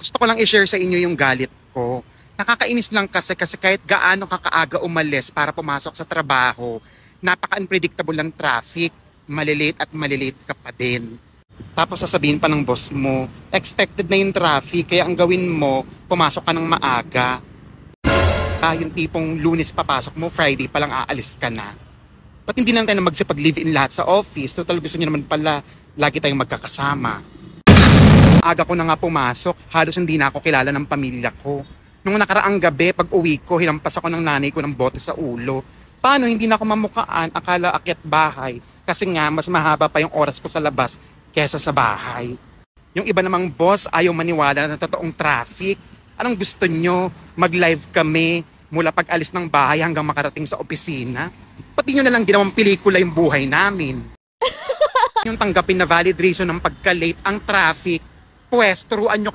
Gusto ko lang i-share sa inyo yung galit ko. Nakakainis lang kasi kahit gaano ka kaaga umalis para pumasok sa trabaho, napaka-unpredictable ng traffic, malilate at malilate ka pa din. Tapos sasabihin pa ng boss mo, expected na yung traffic, kaya ang gawin mo, pumasok ka ng maaga. Yung tipong Lunes papasok mo, Friday palang aalis ka na. Ba't hindi lang tayo na magsipag-live-in lahat sa office? Total gusto niyo naman pala, lagi tayong magkakasama. Aga ko na nga pumasok, halos hindi na ako kilala ng pamilya ko. Nung nakaraang gabi, pag uwi ko, hinampas ako ng nanay ko ng bote sa ulo. Paano hindi na ako mamukaan, akala akyat bahay. Kasi nga, mas mahaba pa yung oras ko sa labas kesa sa bahay. Yung iba namang boss, ayaw maniwala na totoong traffic. Anong gusto nyo? Mag-live kami mula pag-alis ng bahay hanggang makarating sa opisina? Pati nyo na lang ginawang pelikula yung buhay namin. Yung tanggapin na valid reason ng pagka-late ang traffic, pwes, turuan nyo